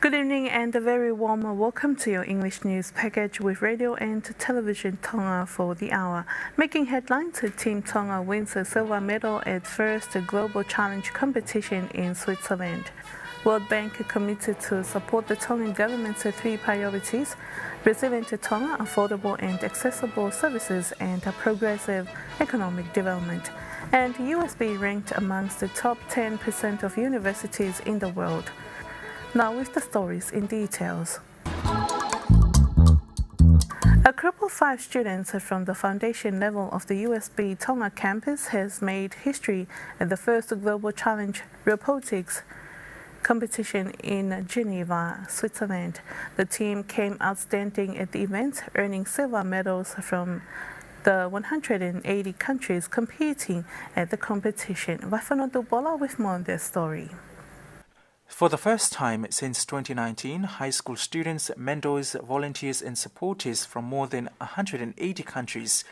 Good evening and a very warm welcome to your English news package with radio and television Tonga for the hour. Making headlines, Team Tonga wins a silver medal at first Global Challenge competition in Switzerland. World Bank committed to support the Tongan government's three priorities: resilient Tonga, affordable and accessible services, and a progressive economic development. And USB ranked amongst the top 10% of universities in the world. Now with the stories in details. A group of 5 students from the foundation level of the USB Tonga campus has made history at the first Global Challenge Robotics competition in Geneva, Switzerland. The team came outstanding at the event, earning silver medals from the 180 countries competing at the competition. Waiwhanotu Bola with more on this story. For the first time since 2019, high school students, mentors, volunteers and supporters from more than 180 countries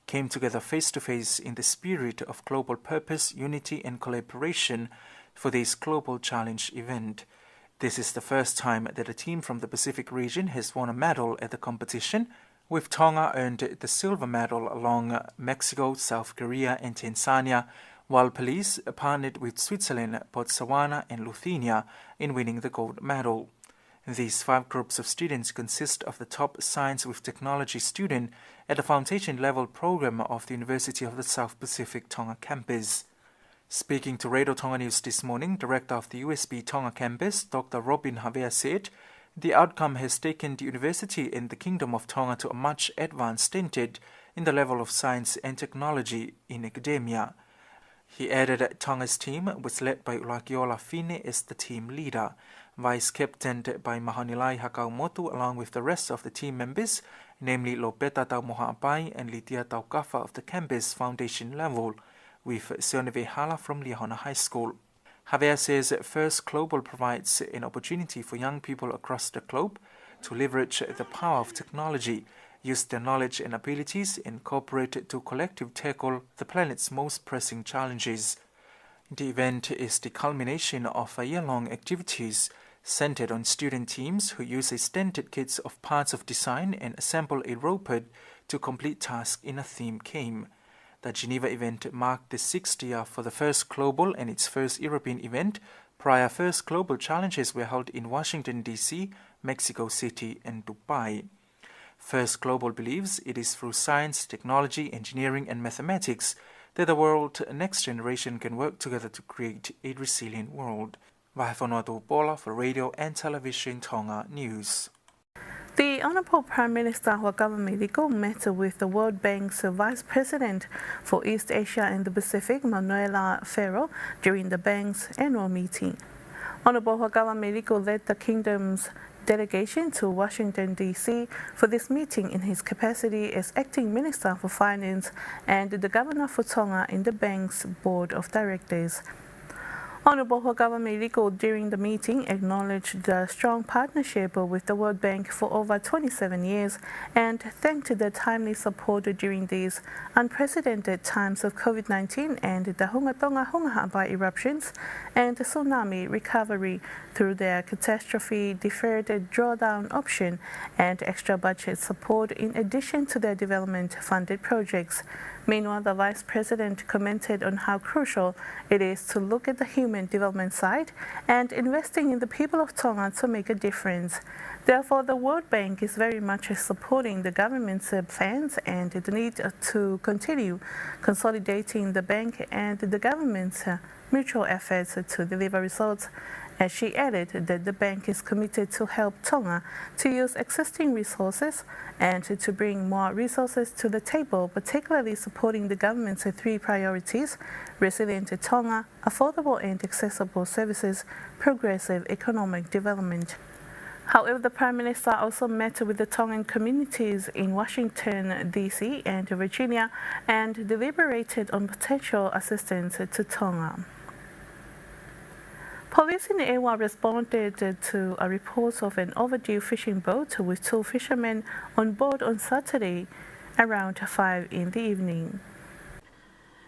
came together face-to-face in the spirit of global purpose, unity and collaboration for this Global Challenge event. This is the first time that a team from the Pacific region has won a medal at the competition, with Tonga earned the silver medal along Mexico, South Korea and Tanzania, while police partnered with Switzerland, Botswana and Lithuania in winning the gold medal. These 5 groups of students consist of the top science with technology student at the foundation level program of the University of the South Pacific Tonga campus. Speaking to Radio Tonga News this morning, Director of the USB Tonga campus, Dr. Robin Havea said, the outcome has taken the university in the Kingdom of Tonga to a much advanced stage in the level of science and technology in academia. He added that Tonga's team was led by Ulaki'ola Fine as the team leader, vice-captained by Mahonilai Hakaumotu along with the rest of the team members, namely Lopeta Taumoha'apai and Litia Taukafa of the campus foundation level, with Sioneve Hala from Liahona High School. Havea says First Global provides an opportunity for young people across the globe to leverage the power of technology, use their knowledge and abilities, and cooperate to collectively tackle the planet's most pressing challenges. The event is the culmination of a year-long activities centered on student teams who use a standard kits of parts of design and assemble a robot to complete tasks in a theme game. The Geneva event marked the 6th year for the First Global and its first European event. Prior First Global Challenges were held in Washington, D.C., Mexico City, and Dubai. First Global believes it is through science, technology, engineering, and mathematics that the world's next generation can work together to create a resilient world. Waiwhanotu Bola for Radio and Television Tonga News. The Honourable Prime Minister Nuku'alofa met with the World Bank's Vice President for East Asia and the Pacific, Manuela Ferro, during the bank's annual meeting. Honourable Nuku'alofa led the Kingdom's delegation to Washington, D.C. for this meeting in his capacity as Acting Minister for Finance and the Governor for Tonga in the bank's Board of Directors. Honourable Nuku'alofa during the meeting acknowledged the strong partnership with the World Bank for over 27 years and thanked the timely support during these unprecedented times of COVID-19 and the Hunga eruptions and the tsunami recovery through their catastrophe-deferred drawdown option and extra budget support in addition to their development-funded projects. Meanwhile, the Vice President commented on how crucial it is to look at the human development side and investing in the people of Tonga to make a difference. Therefore, the World Bank is very much supporting the government's plans and the need to continue consolidating the bank and the government's mutual efforts to deliver results. As she added that the bank is committed to help Tonga to use existing resources and to bring more resources to the table, particularly supporting the government's 3 priorities: resilient Tonga, affordable and accessible services, progressive economic development. However, the Prime Minister also met with the Tongan communities in Washington, D.C. and Virginia and deliberated on potential assistance to Tonga. Police in Ewa responded to a report of an overdue fishing boat with 2 fishermen on board on Saturday around 5 in the evening.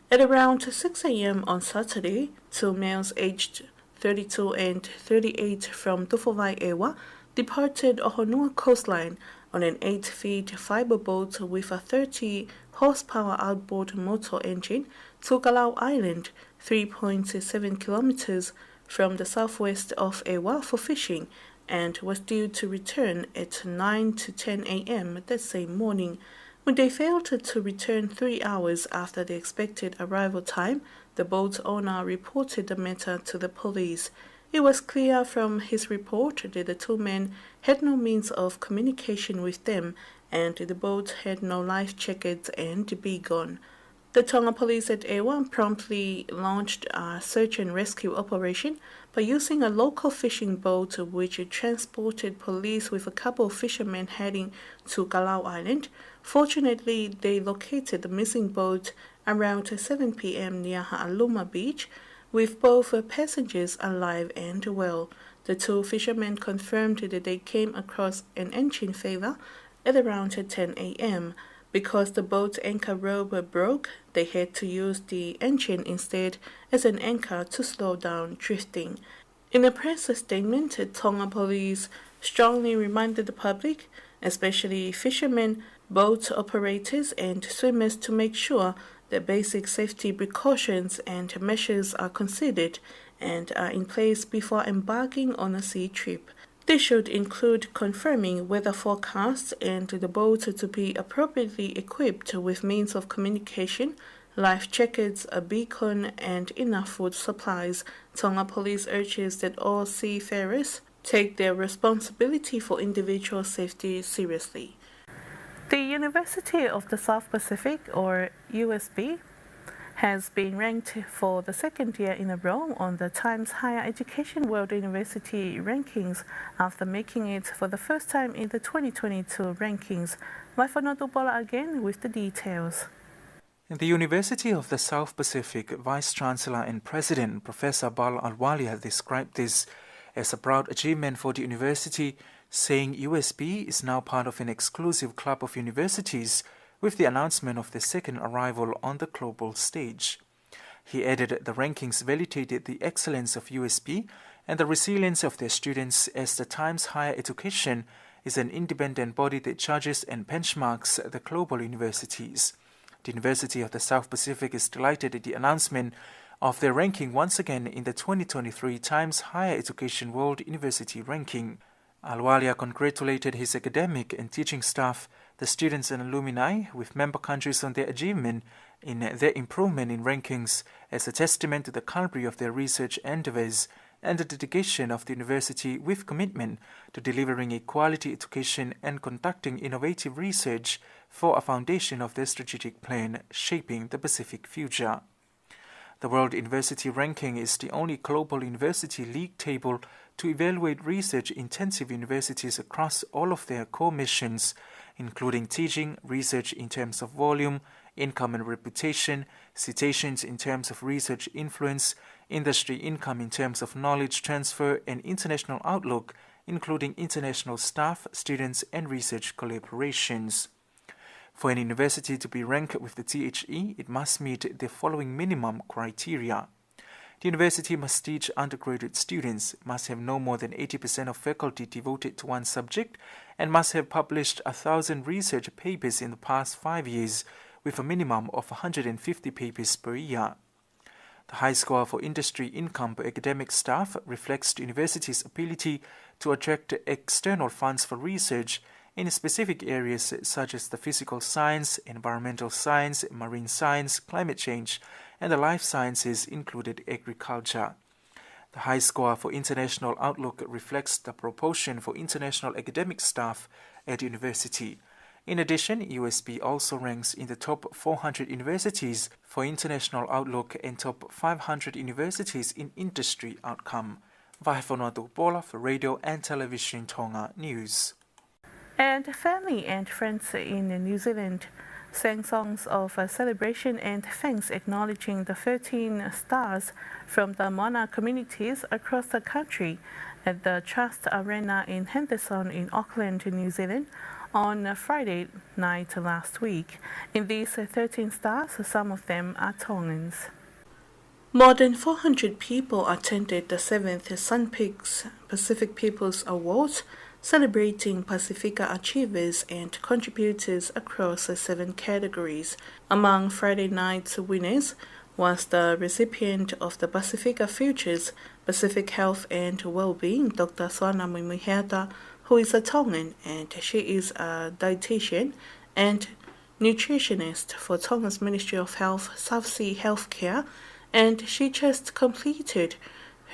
At around 6 a.m. on Saturday, 2 males aged 32 and 38 from Tufovai-Ewa departed Ohonua coastline on an 8-feet fiber boat with a 30-horsepower outboard motor engine to Kalau Island, 3.7 kilometers from the southwest of Ewa for fishing, and was due to return at 9 to 10 a.m. that same morning. When they failed to return 3 hours after the expected arrival time, the boat owner reported the matter to the police. It was clear from his report that the two men had no means of communication with them, and the boat had no life jackets and beacon. The Tonga police at Ewa promptly launched a search and rescue operation by using a local fishing boat which transported police with a couple of fishermen heading to Kalau Island. Fortunately, they located the missing boat around 7 p.m. near Ha'aluma Beach, with both passengers alive and well. The two fishermen confirmed that they came across an engine failure at around 10 a.m. Because the boat's anchor rope broke, they had to use the engine instead as an anchor to slow down drifting. In a press statement, Tonga police strongly reminded the public, especially fishermen, boat operators and swimmers, to make sure that basic safety precautions and measures are considered and are in place before embarking on a sea trip. This should include confirming weather forecasts and the boat to be appropriately equipped with means of communication, life jackets, a beacon, and enough food supplies. Tonga police urges that all seafarers take their responsibility for individual safety seriously. The University of the South Pacific, or USB, has been ranked for the second year in a row on the Times Higher Education World University Rankings after making it for the first time in the 2022 rankings. Waifonotupola again with the details. The University of the South Pacific Vice-Chancellor and President Professor Bal Alwalia described this as a proud achievement for the university, saying USB is now part of an exclusive club of universities with the announcement of the second arrival on the global stage. He added the rankings validated the excellence of USB and the resilience of their students, as the Times Higher Education is an independent body that judges and benchmarks the global universities. The University of the South Pacific is delighted at the announcement of their ranking once again in the 2023 Times Higher Education World University Ranking. Alwalia congratulated his academic and teaching staff, the students and alumni, with member countries on their achievement in their improvement in rankings as a testament to the caliber of their research endeavors and the dedication of the university with commitment to delivering a quality education and conducting innovative research for a foundation of their strategic plan shaping the Pacific future. The World University Ranking is the only global university league table to evaluate research-intensive universities across all of their core missions, including teaching, research in terms of volume, income and reputation, citations in terms of research influence, industry income in terms of knowledge transfer, and international outlook, including international staff, students, and research collaborations. For an university to be ranked with the THE, it must meet the following minimum criteria. The university must teach undergraduate students, must have no more than 80% of faculty devoted to one subject, and must have published 1,000 research papers in the past 5 years, with a minimum of 150 papers per year. The high score for industry income per academic staff reflects the university's ability to attract external funds for research in specific areas such as the physical science, environmental science, marine science, climate change, and the life sciences, included agriculture. The high score for international outlook reflects the proportion for international academic staff at the university. In addition, USB also ranks in the top 400 universities for international outlook and top 500 universities in industry outcome. Waifonotupola for Radio and Television Tonga News. And family and friends in New Zealand sang songs of celebration and thanks, acknowledging the 13 stars from the Moana communities across the country at the Trust Arena in Henderson in Auckland, New Zealand, on Friday night last week. In these 13 stars, some of them are Tongans. More than 400 people attended the 7th Sun Peaks Pacific Peoples Awards, celebrating Pacifica achievers and contributors across 7 categories. Among Friday night's winners was the recipient of the Pacifica Futures Pacific Health and Wellbeing, Dr. Swana Mimihiata, who is a Tongan, and she is a dietitian and nutritionist for Tonga's Ministry of Health, South Sea Healthcare, and she just completed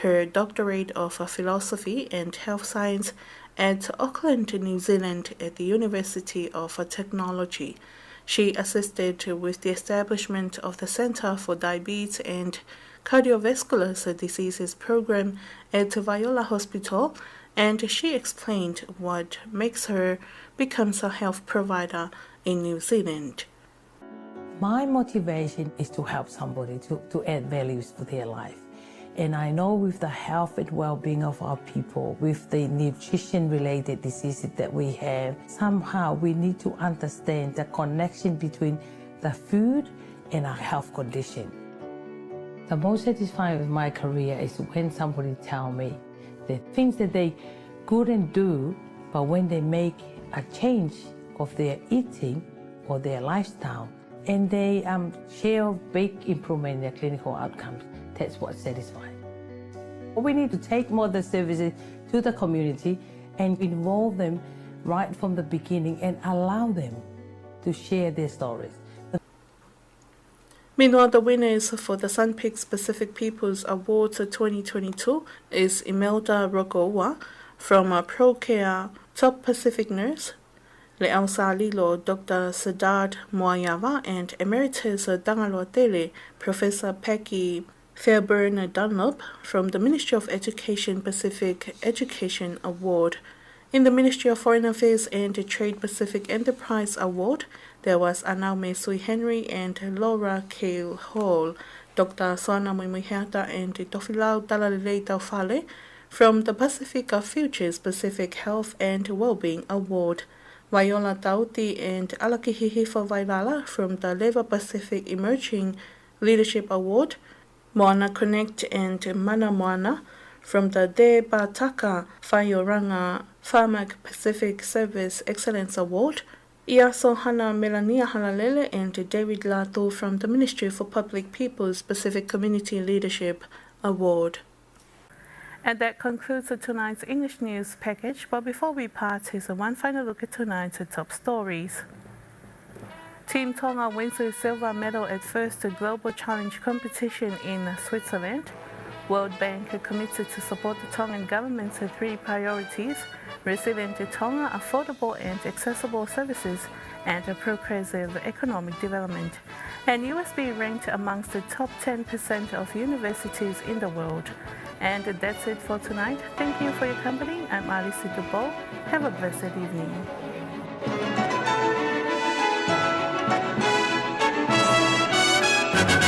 her doctorate of philosophy and health science at Auckland, New Zealand at the University of Technology. She assisted with the establishment of the Center for Diabetes and Cardiovascular Diseases program at Viola Hospital, and she explained what makes her become a health provider in New Zealand. My motivation is to help somebody to add values for their life. And I know with the health and well-being of our people, with the nutrition-related diseases that we have, somehow we need to understand the connection between the food and our health condition. The most satisfying of my career is when somebody tells me the things that they couldn't do, but when they make a change of their eating or their lifestyle, and they share big improvement in their clinical outcomes. That's what's satisfying. We need to take more of the services to the community and involve them right from the beginning and allow them to share their stories. Meanwhile, the winners for the Sun Peaks Pacific Peoples Awards 2022 is Imelda Rogowa from ProCare Top Pacific Nurse, Le'ausa Lilo, Dr. Siddharth Moayava, and Emeritus Tangaloatele, Professor Peggy Fairburn Dunlop from the Ministry of Education Pacific Education Award. In the Ministry of Foreign Affairs and Trade Pacific Enterprise Award, there was Anaume Sui Henry and Laura Cale Hall, Dr. Swana Mimihiata and Tofilau Talalele Taufale from the Pacifica Futures Pacific Health and Wellbeing Award. Viola Tauti and Alakihihifa Vailala from the Leva Pacific Emerging Leadership Award, Moana Connect and Mana Moana from the De Bataka Whaioranga Pharmac Pacific Service Excellence Award, Iaso Hana Melania Halalele and David Lato from the Ministry for Public People's Pacific Community Leadership Award. And that concludes tonight's English news package. But before we part, here's one final look at tonight's top stories. Team Tonga wins a silver medal at first Global Challenge competition in Switzerland. World Bank committed to support the Tongan government's 3 priorities: resilient Tonga, affordable and accessible services, and progressive economic development. And USB ranked amongst the top 10% of universities in the world. And that's it for tonight. Thank you for your company. I'm Alice Dubo. Have a blessed evening.